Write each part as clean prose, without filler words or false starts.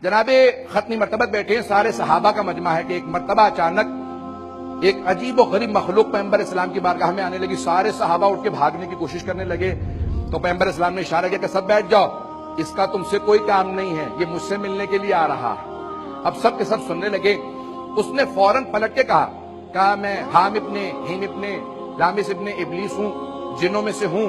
جناب ختمی مرتبت بیٹھے سارے صحابہ کا مجمع ہے کہ ایک مرتبہ اچانک ایک عجیب و غریب مخلوق پیغمبر اسلام کی بارگاہ میں آنے لگی. سارے صحابہ اٹھ کے بھاگنے کی کوشش کرنے لگے تو پیغمبر اسلام نے اشارہ کیا کہ سب بیٹھ جاؤ, اس کا تم سے کوئی کام نہیں ہے, یہ مجھ سے ملنے کے لیے آ رہا ہے. اب سب کے سب سننے لگے. اس نے فوراً پلٹ کے کہا میں حام ابن ہیم ابن لامس ابن ابلیس ہوں, جنوں میں سے ہوں,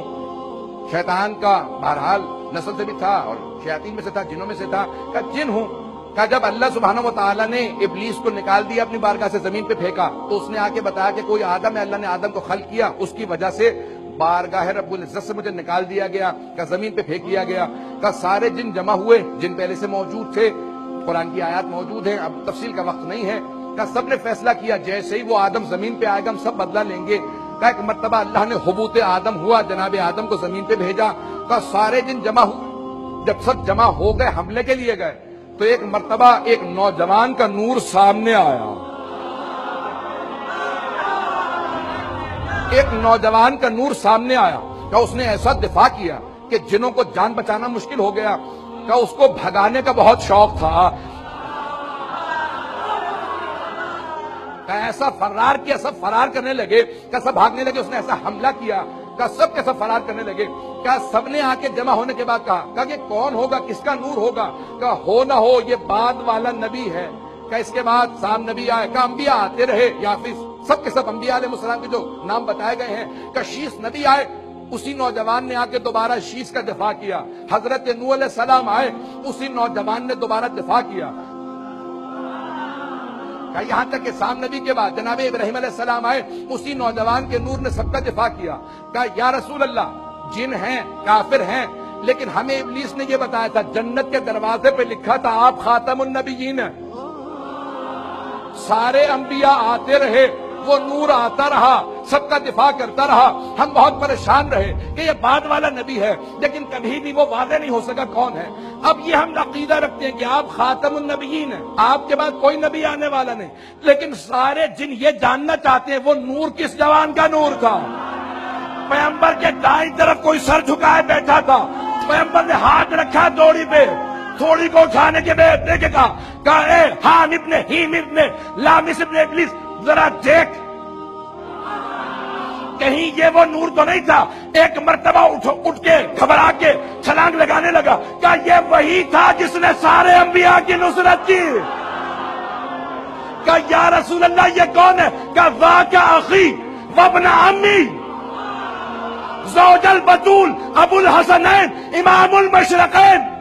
شیطان کا بہرحال نسل سے بھی تھا اور شیاطین میں سے تھا, جنوں میں سے تھا. کہا جن ہوں. کہا جب اللہ سبحانہ و تعالیٰ نے ابلیس کو نکال دیا اپنی بارگاہ سے زمین پہ پھینکا تو اس نے آ کے بتایا کہ کوئی آدم ہے, اللہ نے آدم کو خلق کیا, اس کی وجہ سے بارگاہ رب العزت سے مجھے نکال دیا گیا, کہ زمین پہ پھینک دیا گیا. کہ سارے جن جمع ہوئے جن پہلے سے موجود تھے, قرآن کی آیات موجود ہیں, اب تفصیل کا وقت نہیں ہے. کہ سب نے فیصلہ کیا جیسے ہی وہ آدم زمین پہ آئے گا ہم سب بدلہ لیں گے. کہ ایک مرتبہ اللہ نے حبوط آدم ہوا, جناب آدم کو زمین پہ بھیجا. کہ سارے جن جمع ہوئے, جب سب جمع ہو گئے حملے کے لیے گئے تو ایک مرتبہ ایک نوجوان کا نور سامنے آیا. ایک نوجوان کا نور سامنے آیا. کہ اس نے ایسا دفاع کیا کہ جنوں کو جان بچانا مشکل ہو گیا. کہ اس کو بھگانے کا بہت شوق تھا. کہ ایسا فرار کیا, سب فرار کرنے لگے, کہ سب بھاگنے لگے. اس نے ایسا حملہ کیا کہ سب کے سب فرار کرنے لگے. کہ سب نے آ کے جمع ہونے کے بعد کہا کہ کون ہوگا, کس کا نور ہوگا. کہ ہو نہ ہو یہ بعد والا نبی ہے. کہ اس کے بعد سام نبی آئے. کہ انبیاء آتے رہے, یافس سب کے سب انبیاء علیہ السلام کے جو نام بتائے گئے ہیں. کہ شیس نبی آئے, اسی نوجوان نے آ کے دوبارہ شیس کا دفاع کیا. حضرت نوح علیہ السلام آئے, اسی نوجوان نے دوبارہ دفاع کیا. یہاں تک کہ سام نبی کے بعد جناب ابراہیم علیہ السلام آئے, اسی نوجوان کے نور نے سب کا دفاع کیا. کہا یا رسول اللہ, جن ہیں کافر ہیں لیکن ہمیں ابلیس نے یہ بتایا تھا, جنت کے دروازے پہ لکھا تھا آپ خاتم النبیین ہیں. سارے انبیاء آتے رہے, وہ نور آتا رہا, سب کا دفاع کرتا رہا. ہم بہت پریشان رہے کہ یہ بعد والا نبی ہے, لیکن کبھی بھی وہ واضح نہیں ہو سکا کون ہے. اب یہ ہم عقیدہ رکھتے ہیں کہ آپ خاتم النبیین ہیں, آپ کے بعد کوئی نبی آنے والا نہیں. لیکن سارے جن یہ جاننا چاہتے ہیں وہ نور کس جوان کا نور تھا. پیغمبر کے دائیں طرف کوئی سر جھکائے بیٹھا تھا, پیغمبر نے ہاتھ رکھا دوڑی پہ, تھوڑی کو اٹھانے کے بعد دیکھے کہا اے حام ابن ہیم ابن لامس ابن ابلیس, ذرا دیکھ کہیں یہ وہ نور تو نہیں تھا. ایک مرتبہ اٹھ کے گھبرا کے چھلانگ لگانے لگا. کیا یہ وہی تھا جس نے سارے انبیاء کی نصرت کی؟ کہا یا رسول اللہ یہ کون ہے؟ کہا ذاک اخی وابن عمی زوج البتول ابو الحسنین امام المشرقین.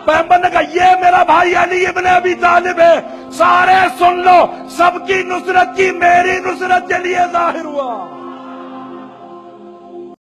پیغمبر نے کہا یہ میرا بھائی علی ابن ابی طالب ہے. سارے سن لو, سب کی نصرت کی میری نصرت کے لیے ظاہر ہوا.